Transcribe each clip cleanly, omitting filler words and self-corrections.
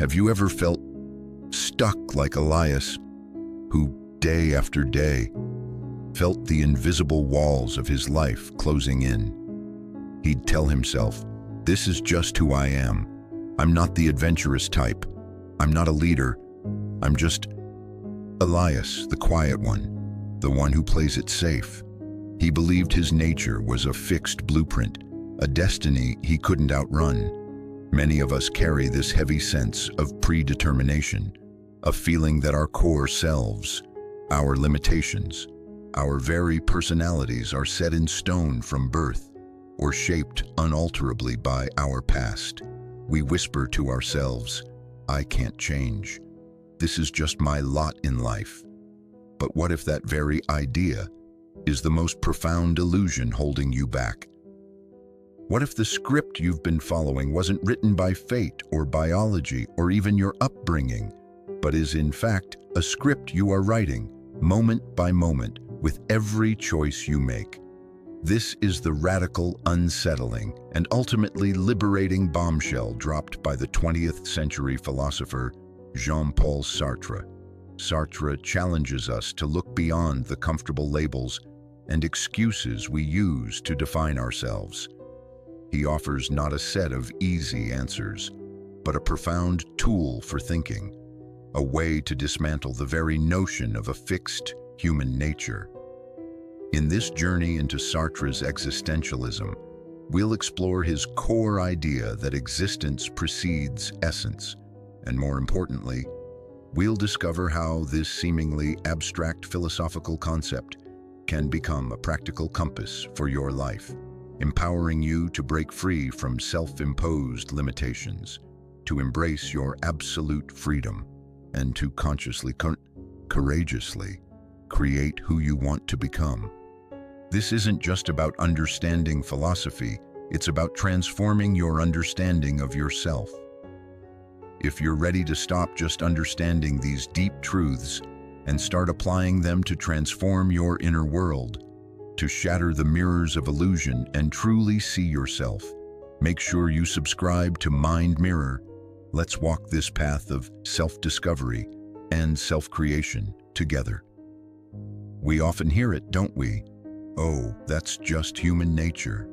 Have you ever felt stuck like Elias, who, day after day, felt the invisible walls of his life closing in? He'd tell himself, "This is just who I am. I'm not the adventurous type. I'm not a leader. I'm just Elias, the quiet one, the one who plays it safe." He believed his nature was a fixed blueprint, a destiny he couldn't outrun. Many of us carry this heavy sense of predetermination, a feeling that our core selves, our limitations, our very personalities are set in stone from birth or shaped unalterably by our past. We whisper to ourselves, "I can't change. This is just my lot in life." But what if that very idea is the most profound illusion holding you back? What if the script you've been following wasn't written by fate or biology or even your upbringing, but is in fact a script you are writing, moment by moment, with every choice you make? This is the radical, unsettling, and ultimately liberating bombshell dropped by the 20th century philosopher Jean-Paul Sartre. Sartre challenges us to look beyond the comfortable labels and excuses we use to define ourselves. He offers not a set of easy answers, but a profound tool for thinking, a way to dismantle the very notion of a fixed human nature. In this journey into Sartre's existentialism, we'll explore his core idea that existence precedes essence, and more importantly, we'll discover how this seemingly abstract philosophical concept can become a practical compass for your life, empowering you to break free from self-imposed limitations, to embrace your absolute freedom, and to consciously, courageously create who you want to become. This isn't just about understanding philosophy, it's about transforming your understanding of yourself. If you're ready to stop just understanding these deep truths and start applying them to transform your inner world, to shatter the mirrors of illusion and truly see yourself, make sure you subscribe to MindMirror. Let's walk this path of self-discovery and self-creation together. We often hear it, don't we? "Oh, that's just human nature."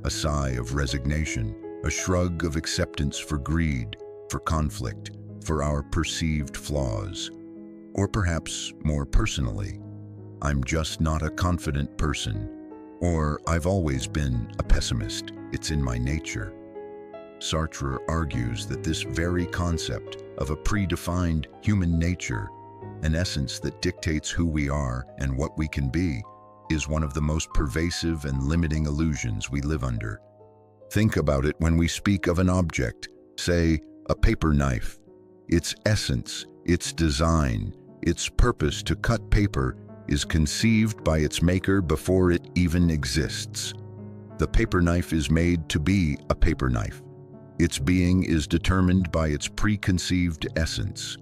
A sigh of resignation, a shrug of acceptance for greed, for conflict, for our perceived flaws. Or perhaps more personally, "I'm just not a confident person," or "I've always been a pessimist, it's in my nature." Sartre argues that this very concept of a predefined human nature, an essence that dictates who we are and what we can be, is one of the most pervasive and limiting illusions we live under. Think about it when we speak of an object, say a paper knife. Its essence, its design, its purpose to cut paper is conceived by its maker before it even exists. The paper knife is made to be a paper knife. Its being is determined by its preconceived essence.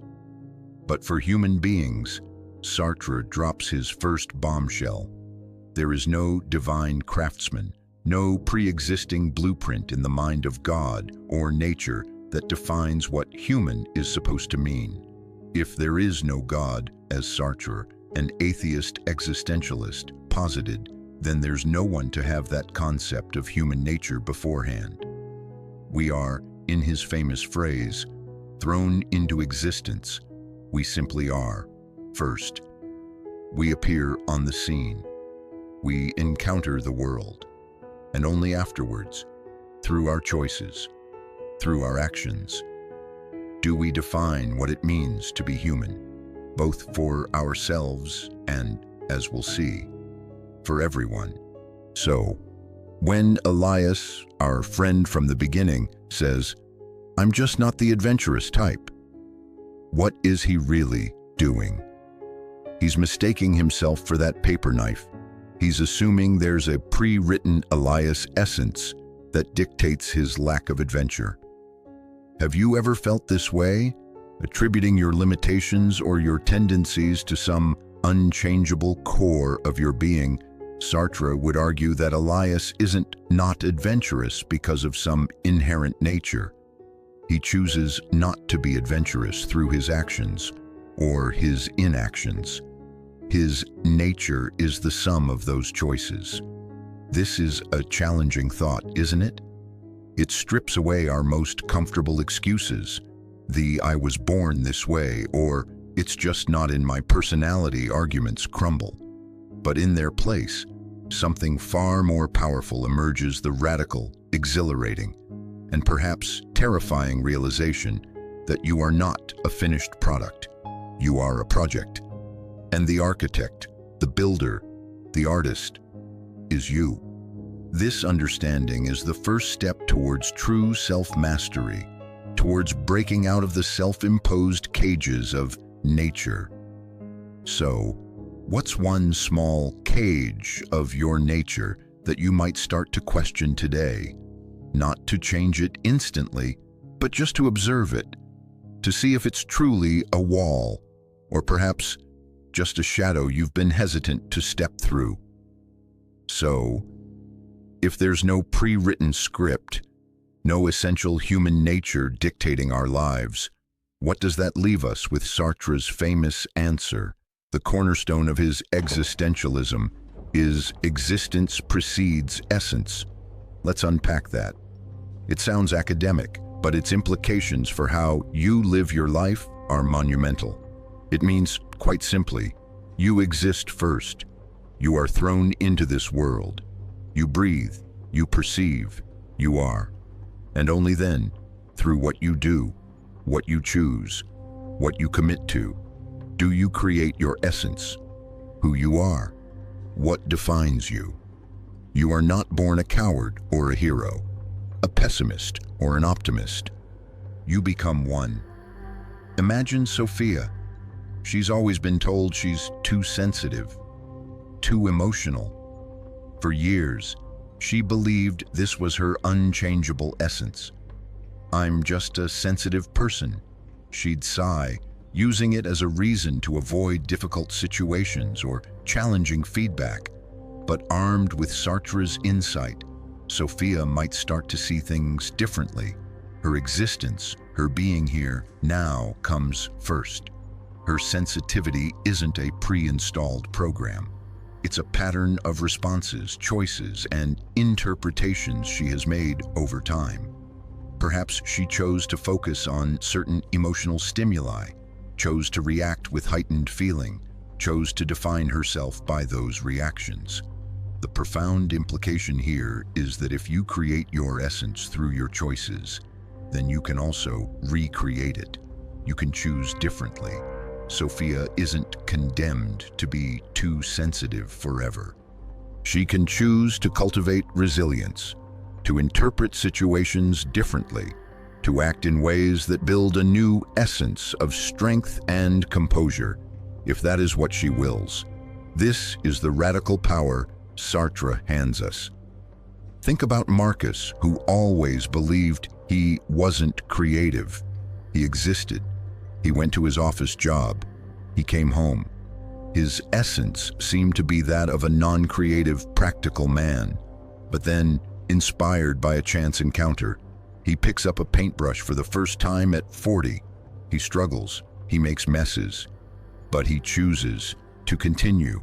But for human beings, Sartre drops his first bombshell. There is no divine craftsman, no pre-existing blueprint in the mind of God or nature that defines what human is supposed to mean. If there is no God, as Sartre, an atheist existentialist, posited, then there's no one to have that concept of human nature beforehand. We are, in his famous phrase, thrown into existence. We simply are. First, we appear on the scene. We encounter the world. And only afterwards, through our choices, through our actions, do we define what it means to be human, both for ourselves and, as we'll see, for everyone. So, when Elias, our friend from the beginning, says, "I'm just not the adventurous type," what is he really doing? He's mistaking himself for that paper knife. He's assuming there's a pre-written Elias essence that dictates his lack of adventure. Have you ever felt this way, attributing your limitations or your tendencies to some unchangeable core of your being? Sartre would argue that Elias isn't not adventurous because of some inherent nature. He chooses not to be adventurous through his actions or his inactions. His nature is the sum of those choices. This is a challenging thought, isn't it? It strips away our most comfortable excuses. The "I was born this way" or "it's just not in my personality" arguments crumble. But in their place, something far more powerful emerges: the radical, exhilarating, and perhaps terrifying realization that you are not a finished product. You are a project. And the architect, the builder, the artist is you. This understanding is the first step towards true self-mastery, towards breaking out of the self-imposed cages of nature. So, what's one small cage of your nature that you might start to question today? Not to change it instantly, but just to observe it, to see if it's truly a wall, or perhaps just a shadow you've been hesitant to step through. So, if there's no pre-written script, no essential human nature dictating our lives, what does that leave us with Sartre's famous answer? The cornerstone of his Existentialism is existence precedes essence. Let's unpack that. It sounds academic, but its implications for how you live your life are monumental. It means, quite simply, you exist first. You are thrown into this world. You breathe, you perceive, you are. And only then, through what you do, what you choose, what you commit to, do you create your essence, who you are, what defines you. You are not born a coward or a hero, a pessimist or an optimist. You become one. Imagine Sophia. She's always been told she's too sensitive, too emotional. For years, she believed this was her unchangeable essence. "I'm just a sensitive person," she'd sigh, using it as a reason to avoid difficult situations or challenging feedback. But armed with Sartre's insight, Sophia might start to see things differently. Her existence, her being here now, comes first. Her sensitivity isn't a pre-installed program. It's a pattern of responses, choices, and interpretations she has made over time. Perhaps she chose to focus on certain emotional stimuli, chose to react with heightened feeling, chose to define herself by those reactions. The profound implication here is that if you create your essence through your choices, then you can also recreate it. You can choose differently. Sophia isn't condemned to be too sensitive forever. She can choose to cultivate resilience, to interpret situations differently, to act in ways that build a new essence of strength and composure, if that is what she wills. This is the radical power Sartre hands us. Think about Marcus, who always believed he wasn't creative. He existed. He went to his office job. He came home. His essence seemed to be that of a non-creative, practical man. But then, inspired by a chance encounter, he picks up a paintbrush for the first time at 40. He struggles. He makes messes. But he chooses to continue.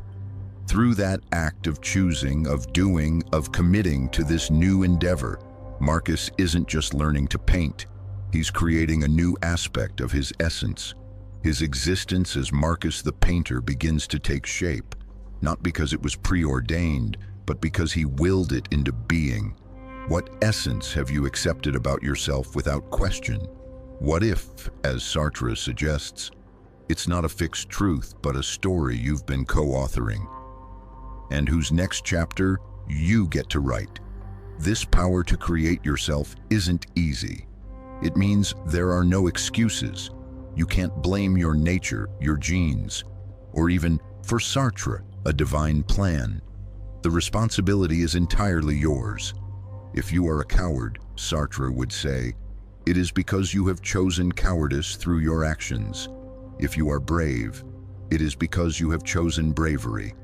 Through that act of choosing, of doing, of committing to this new endeavor, Marcus isn't just learning to paint. He's creating a new aspect of his essence. His existence as Marcus the painter begins to take shape, not because it was preordained, but because he willed it into being. What essence have you accepted about yourself without question? What if, as Sartre suggests, it's not a fixed truth, but a story you've been co-authoring, and whose next chapter you get to write? This power to create yourself isn't easy. It means there are no excuses. You can't blame your nature, your genes, or even, for Sartre, a divine plan. The responsibility is entirely yours. If you are a coward, Sartre would say, it is because you have chosen cowardice through your actions. If you are brave, it is because you have chosen bravery.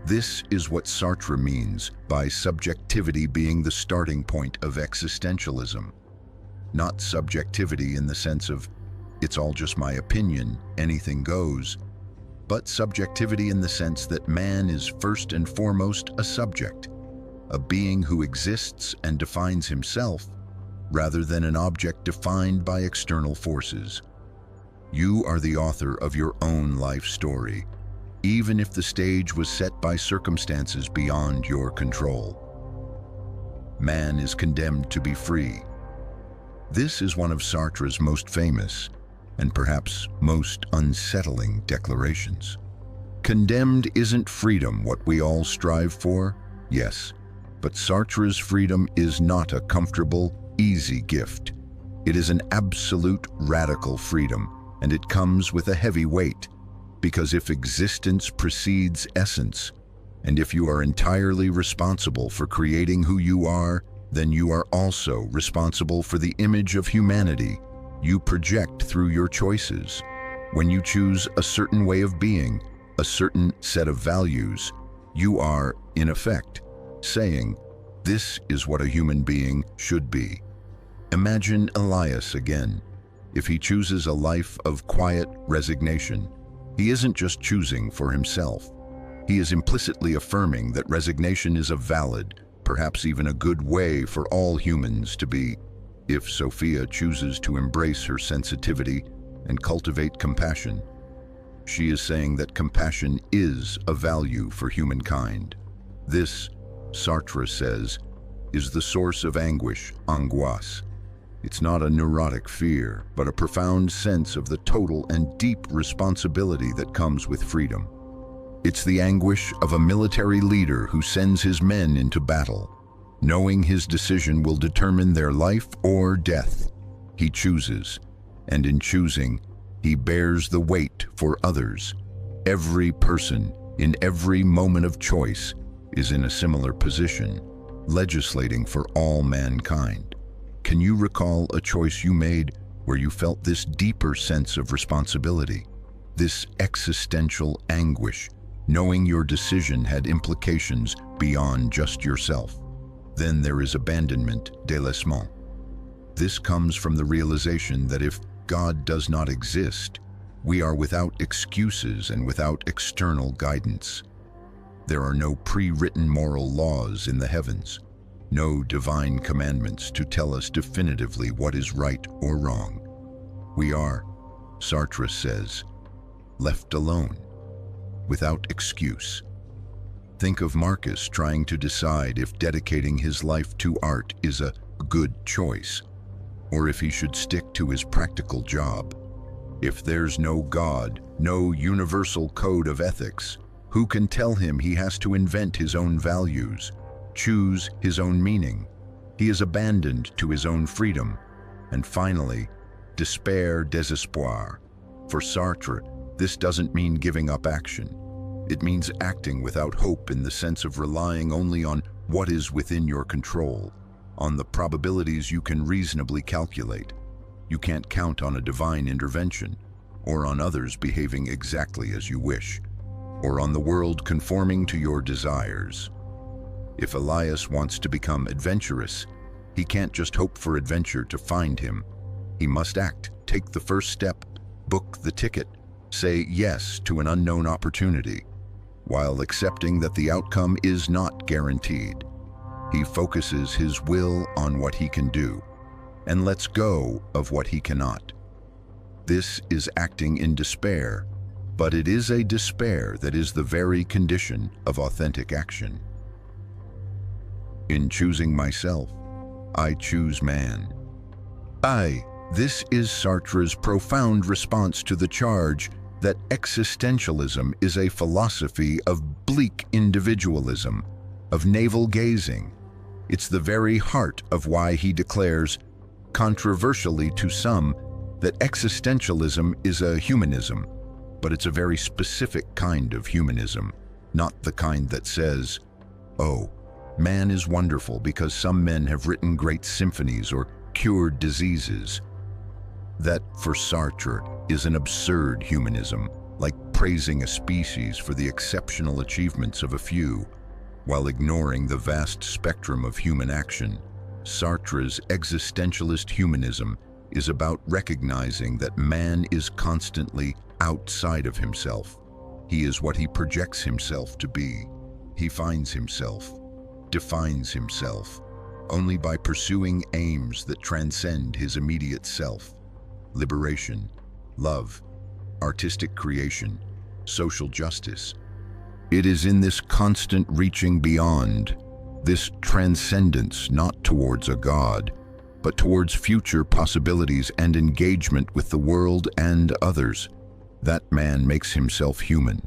This is what Sartre means by subjectivity being the starting point of existentialism. not subjectivity in the sense of, it's all just my opinion, anything goes, but subjectivity in the sense that man is first and foremost a subject, a being who exists and defines himself, rather than an object defined by external forces. You are the author of your own life story, even if the stage was set by circumstances beyond your control. Man is condemned to be free. This is one of Sartre's most famous and perhaps most unsettling declarations. Condemned isn't freedom what we all strive for? Yes, but Sartre's freedom is not a comfortable, easy gift. It is an absolute, radical freedom, and it comes with a heavy weight, because if existence precedes essence, and if you are entirely responsible for creating who you are, then you are also responsible for the image of humanity you project through your choices. When you choose a certain way of being, a certain set of values, you are, in effect, saying, this is what a human being should be. Imagine Elias again. If he chooses a life of quiet resignation, he isn't just choosing for himself. He is implicitly affirming that resignation is a valid, perhaps even a good way for all humans to be. If Sophia chooses to embrace her sensitivity and cultivate compassion, she is saying that compassion is a value for humankind. This, Sartre says, is the source of anguish, angoisse. It's not a neurotic fear, but a profound sense of the total and deep responsibility that comes with freedom. It's the anguish of a military leader who sends his men into battle, knowing his decision will determine their life or death. He chooses, and in choosing, he bears the weight for others. Every person, in every moment of choice, is in a similar position, legislating for all mankind. Can you recall a choice you made where you felt this deeper sense of responsibility, this existential anguish, knowing your decision had implications beyond just yourself? Then there is abandonment, délaissement. This comes from the realization that if God does not exist, we are without excuses and without external guidance. There are no pre-written moral laws in the heavens, no divine commandments to tell us definitively what is right or wrong. We are, Sartre says, left alone, without excuse. Think of Marcus trying to decide if dedicating his life to art is a good choice, or if he should stick to his practical job. If there's no God, no universal code of ethics, who can tell him he has to invent his own values, choose his own meaning? He is abandoned to his own freedom. And finally, despair, désespoir. For Sartre, this doesn't mean giving up action. It means acting without hope in the sense of relying only on what is within your control, on the probabilities you can reasonably calculate. You can't count on a divine intervention, or on others behaving exactly as you wish, or on the world conforming to your desires. If Elias wants to become adventurous, he can't just hope for adventure to find him. He must act, take the first step, book the ticket, say yes to an unknown opportunity, while accepting that the outcome is not guaranteed. He focuses his will on what he can do, and lets go of what he cannot. This is acting in despair, but it is a despair that is the very condition of authentic action. In choosing myself, I choose man. This is Sartre's profound response to the charge that existentialism is a philosophy of bleak individualism, of navel-gazing. It's the very heart of why he declares, controversially to some, that existentialism is a humanism, but it's a very specific kind of humanism, not the kind that says, oh, man is wonderful because some men have written great symphonies or cured diseases. That, for Sartre, is an absurd humanism, like praising a species for the exceptional achievements of a few, while ignoring the vast spectrum of human action. Sartre's existentialist humanism is about recognizing that man is constantly outside of himself. He is what he projects himself to be. He finds himself, defines himself, only by pursuing aims that transcend his immediate self. Liberation, love, artistic creation, social justice. It is in this constant reaching beyond, this transcendence not towards a God, but towards future possibilities and engagement with the world and others, that man makes himself human.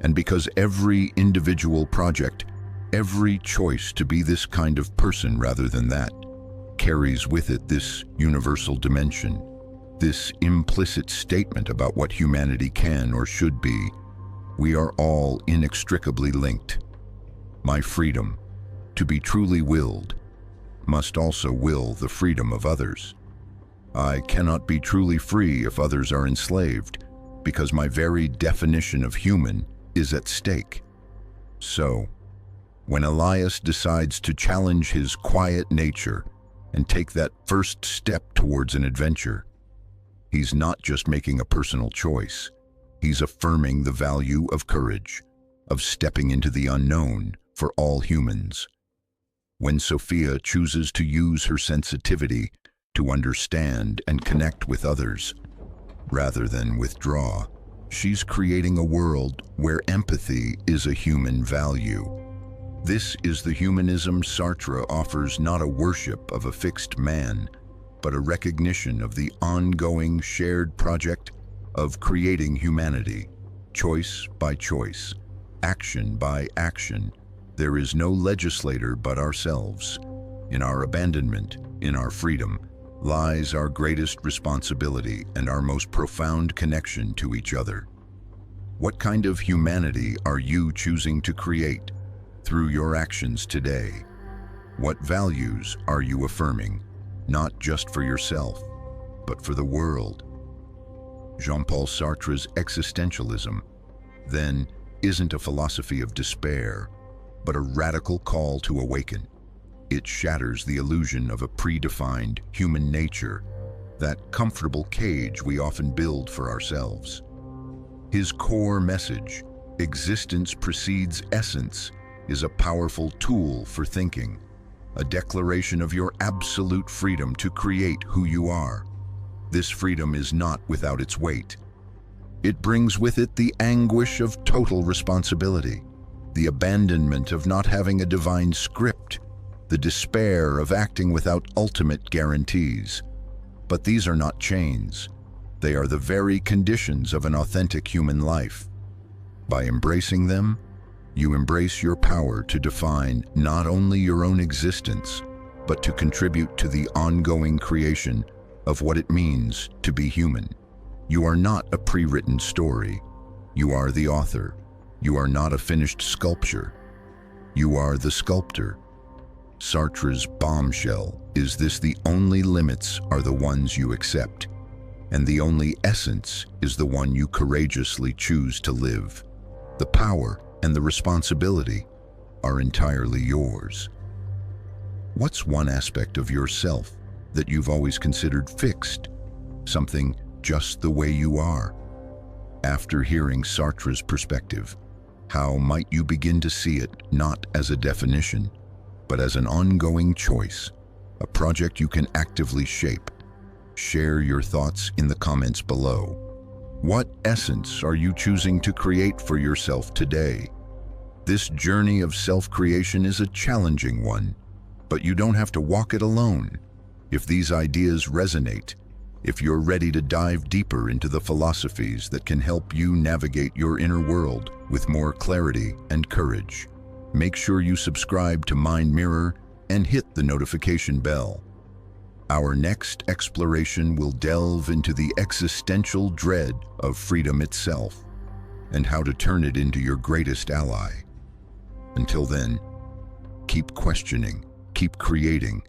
And because every individual project, every choice to be this kind of person rather than that, carries with it this universal dimension, this implicit statement about what humanity can or should be, we are all inextricably linked. My freedom, to be truly willed, must also will the freedom of others. I cannot be truly free if others are enslaved, because my very definition of human is at stake. So, when Elias decides to challenge his quiet nature and take that first step towards an adventure, he's not just making a personal choice, he's affirming the value of courage, of stepping into the unknown for all humans. When Sophia chooses to use her sensitivity to understand and connect with others, rather than withdraw, she's creating a world where empathy is a human value. This is the humanism Sartre offers, not a worship of a fixed man, but a recognition of the ongoing shared project of creating humanity, choice by choice, action by action. There is no legislator but ourselves. In our abandonment, in our freedom, lies our greatest responsibility and our most profound connection to each other. What kind of humanity are you choosing to create through your actions today? What values are you affirming, not just for yourself, but for the world? Jean-Paul Sartre's existentialism, then, isn't a philosophy of despair, but a radical call to awaken. It shatters the illusion of a predefined human nature, that comfortable cage we often build for ourselves. His core message, existence precedes essence, is a powerful tool for thinking, a declaration of your absolute freedom to create who you are. This freedom is not without its weight. It brings with it the anguish of total responsibility, the abandonment of not having a divine script, the despair of acting without ultimate guarantees. But these are not chains. They are the very conditions of an authentic human life. By embracing them, you embrace your power to define not only your own existence, but to contribute to the ongoing creation of what it means to be human. You are not a pre-written story. You are the author. You are not a finished sculpture. You are the sculptor. Sartre's bombshell is this: the only limits are the ones you accept, and the only essence is the one you courageously choose to live. The power and the responsibility are entirely yours. What's one aspect of yourself that you've always considered fixed, something just the way you are? After hearing Sartre's perspective, how might you begin to see it not as a definition, but as an ongoing choice, a project you can actively shape? Share your thoughts in the comments below. What essence are you choosing to create for yourself today? This journey of self-creation is a challenging one, but you don't have to walk it alone. If these ideas resonate, if you're ready to dive deeper into the philosophies that can help you navigate your inner world with more clarity and courage, make sure you subscribe to MindMirror and hit the notification bell. Our next exploration will delve into the existential dread of freedom itself and how to turn it into your greatest ally. Until then, keep questioning, keep creating,